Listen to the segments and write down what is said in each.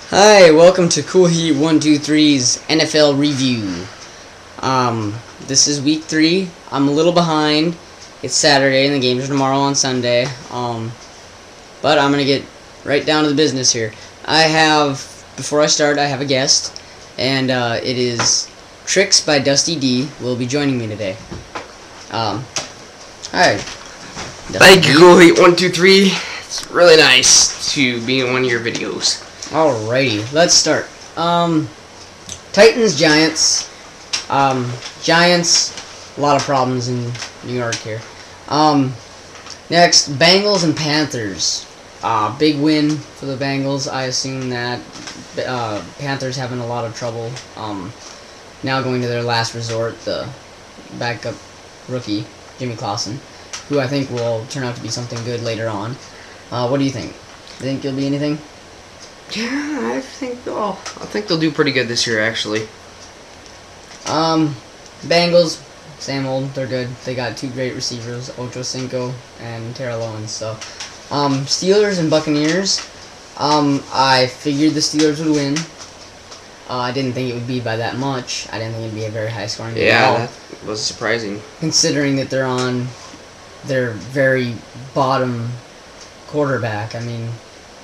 Hi, welcome to Cool Heat 123's NFL review. This is week 3. I'm a little behind. It's Saturday and the games are tomorrow on Sunday. But I'm gonna get right down to the business here. Before I start, I have a guest, and it is TricksbyDustyD will be joining me today. Hi. Thank you, Cool Heat 123. It's really nice to be in one of your videos. Alrighty, let's start. Titans, Giants. Giants, a lot of problems in New York here. Next, Bengals and Panthers. Big win for the Bengals. I assume that Panthers having a lot of trouble. Now going to their last resort, the backup rookie, Jimmy Clausen, who I think will turn out to be something good later on. What do you think? Think he'll be anything? Yeah, I think they'll do pretty good this year, actually. Bengals, same old. They're good. They got two great receivers, Ocho Cinco and Terrell Owens. So, Steelers and Buccaneers. I figured the Steelers would win. I didn't think it would be by that much. I didn't think it'd be a very high scoring game at all. Yeah, that was surprising. Considering that they're on their very bottom quarterback. I mean,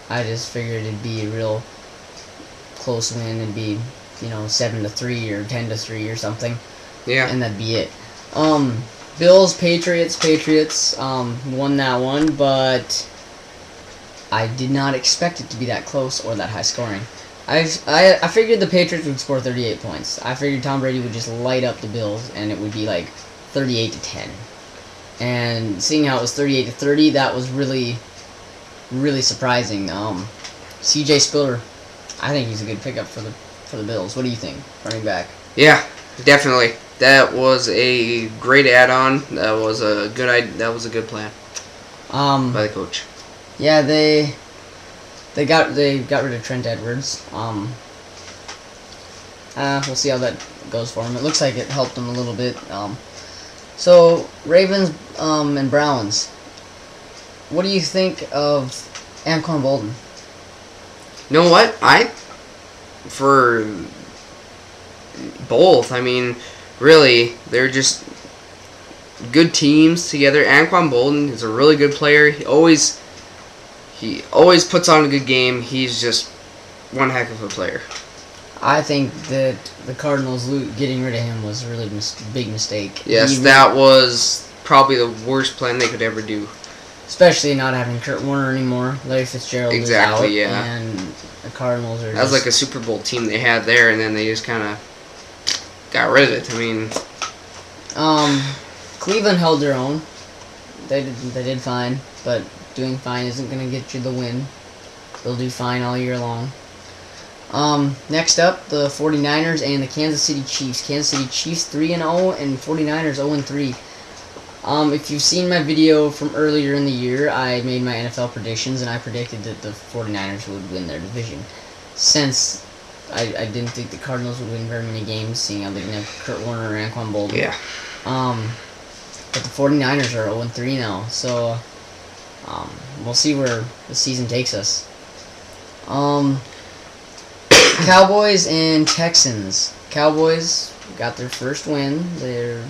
I just figured it'd be a real close win. It'd be, 7-3 or 10-3 or something. Yeah. And that'd be it. Bills, Patriots, won that one, but I did not expect it to be that close or that high scoring. I figured the Patriots would score 38 points. I figured Tom Brady would just light up the Bills and it would be like 38-10. And seeing how it was 38-30, that was really surprising. C.J. Spiller, I think he's a good pickup for the Bills. What do you think, running back? Yeah, definitely. That was a great add-on. That was a good plan by the coach. Yeah, they got rid of Trent Edwards. We'll see how that goes for him. It looks like it helped him a little bit. So Ravens and Browns. What do you think of Anquan Bolden? You know what? For both, I mean, really, they're just good teams together. Anquan Bolden is a really good player. He always puts on a good game. He's just one heck of a player. I think that the Cardinals getting rid of him was a really big mistake. Yes, that was probably the worst plan they could ever do. Especially not having Kurt Warner anymore. Larry Fitzgerald is out, yeah. And the Cardinals are. That was like a Super Bowl team they had there, and then they just kind of got rid of it. I mean, Cleveland held their own. They did fine, but doing fine isn't going to get you the win. They'll do fine all year long. Next up, the 49ers and the Kansas City Chiefs. Kansas City Chiefs 3-0 and 49ers 0-3. If you've seen my video from earlier in the year, I made my NFL predictions, and I predicted that the 49ers would win their division. Since I didn't think the Cardinals would win very many games, seeing how they didn't have Kurt Warner and Anquan Bolden. Yeah. But the 49ers are 0-3 now, so we'll see where the season takes us. Cowboys and Texans. Cowboys got their first win. They're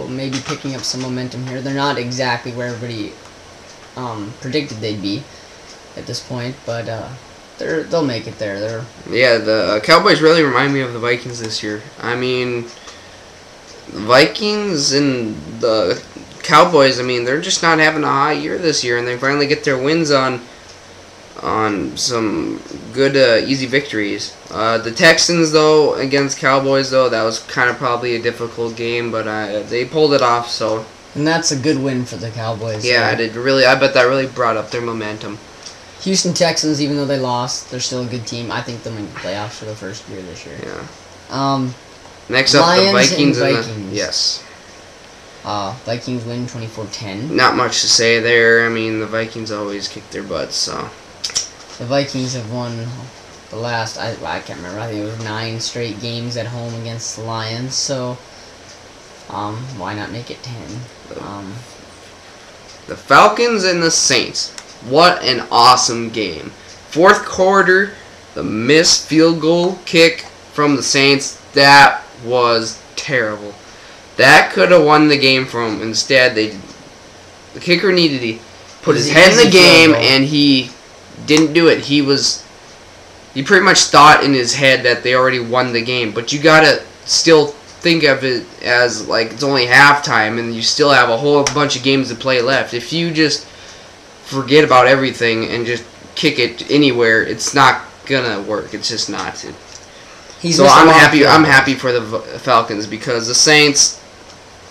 maybe picking up some momentum here. They're not exactly where everybody predicted they'd be at this point, but they'll make it there. Yeah, the Cowboys really remind me of the Vikings this year. I mean, the Vikings and the Cowboys, I mean, they're just not having a hot year this year, and they finally get their wins on some good easy victories. The Texans, though, against Cowboys, though, that was kind of probably a difficult game, but they pulled it off. So, and that's a good win for the Cowboys. Yeah, I bet that really brought up their momentum. Houston Texans, even though they lost, they're still a good team. I think they'll make the playoffs for the first year this year. Yeah. Next up, the Vikings and Vikings. Yes. Vikings win 24-10. Not much to say there. I mean, the Vikings always kick their butts, so. The Vikings have won the last, I can't remember, I think it was 9 straight games at home against the Lions, so why not make it 10? The Falcons and the Saints. What an awesome game. Fourth quarter, the missed field goal kick from the Saints, that was terrible. That could have won the game for him. Instead, the kicker needed to put his head in the game, and he didn't do it. He pretty much thought in his head that they already won the game. But you gotta still think of it as like it's only halftime, and you still have a whole bunch of games to play left. If you just forget about everything and just kick it anywhere, it's not gonna work. It's just not. So I'm happy. I'm happy for the Falcons because the Saints,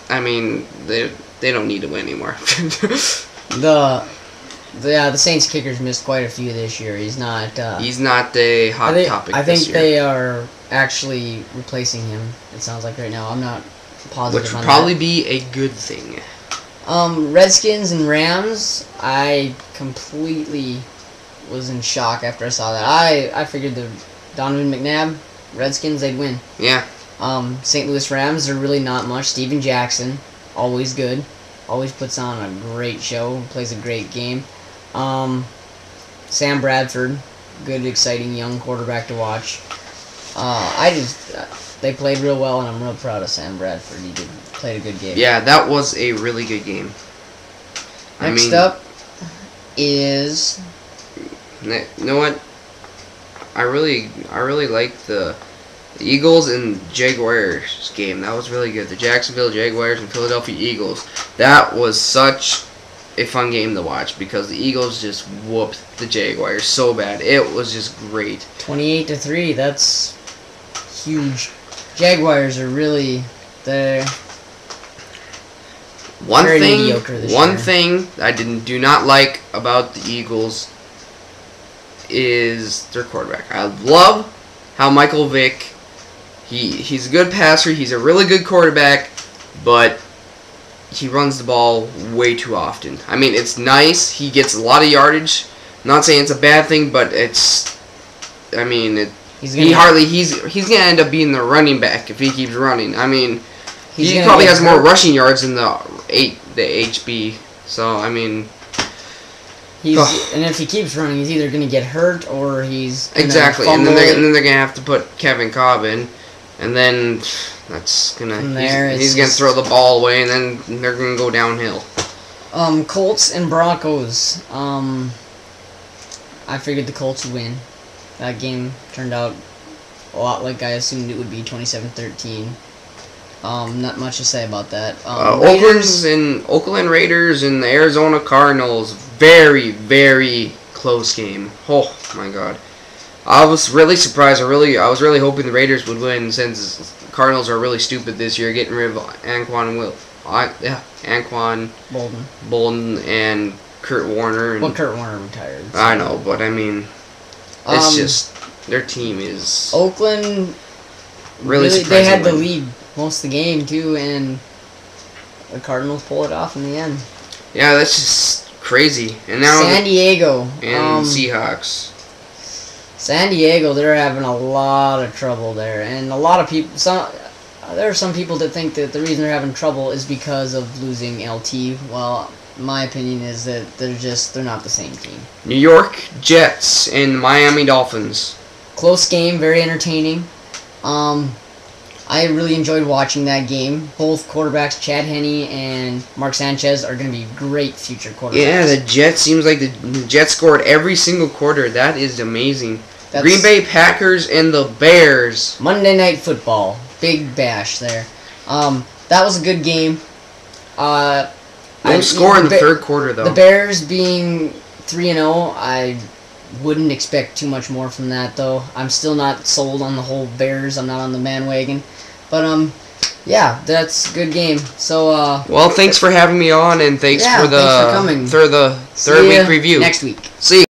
I mean, they don't need to win anymore. The Saints kickers missed quite a few this year. He's not a hot topic. I think this year. they are actually replacing him. It sounds like right now. I'm not positive. Which would probably be a good thing. Redskins and Rams. I completely was in shock after I saw that. I figured the Donovan McNabb Redskins, they'd win. Yeah. St. Louis Rams are really not much. Steven Jackson, always good. Always puts on a great show. Plays a great game. Sam Bradford, good, exciting young quarterback to watch. They played real well, and I'm real proud of Sam Bradford. He played a good game. Yeah, that was a really good game. Next up is... You know what? I really like the Eagles and Jaguars game. That was really good. The Jacksonville Jaguars and Philadelphia Eagles. That was such a fun game to watch because the Eagles just whooped the Jaguars so bad. It was just great. 28-3. That's huge. Jaguars are really very mediocre this year. One thing I do not like about the Eagles is their quarterback. I love how Michael Vick, he's a good passer, he's a really good quarterback, but he runs the ball way too often. I mean, it's nice, he gets a lot of yardage. I'm not saying it's a bad thing, but he's gonna end up being the running back if he keeps running. I mean, he probably has more rushing yards than the HB. So I mean, and if he keeps running, he's either going to get hurt or he's exactly. And then they're going to have to put Kevin Cobb in, and then that's gonna he's going to throw the ball away, and then they're going to go downhill. Colts and Broncos. I figured the Colts would win. That game turned out a lot like I assumed it would be, 27-13. Not much to say about that. Oakland Raiders and the Arizona Cardinals. Very, very close game. Oh my God! I was really surprised. I was really hoping the Raiders would win since the Cardinals are really stupid this year, getting rid of Anquan Bolden and Kurt Warner. Well, Kurt Warner retired. So. I know, but I mean, it's just their team is Oakland. Really they had the lead most of the game too, and the Cardinals pull it off in the end. Yeah, that's just crazy. And now San Diego and Seahawks. San Diego, they're having a lot of trouble there, and a lot of people. There are some people that think that the reason they're having trouble is because of losing LT. Well, my opinion is that they're not the same team. New York Jets and Miami Dolphins. Close game, very entertaining. I really enjoyed watching that game. Both quarterbacks, Chad Henne and Mark Sanchez, are going to be great future quarterbacks. Yeah, the Jets seems like the Jets scored every single quarter. That is amazing. Green Bay Packers and the Bears. Monday Night Football. Big bash there. That was a good game. No score in the third quarter, though. The Bears being 3-0, I wouldn't expect too much more from that, though. I'm still not sold on the whole Bears. I'm not on the bandwagon. But, yeah, that's a good game. So, well, thanks for having me on, and thanks for the coming. third week review. Next week. See you.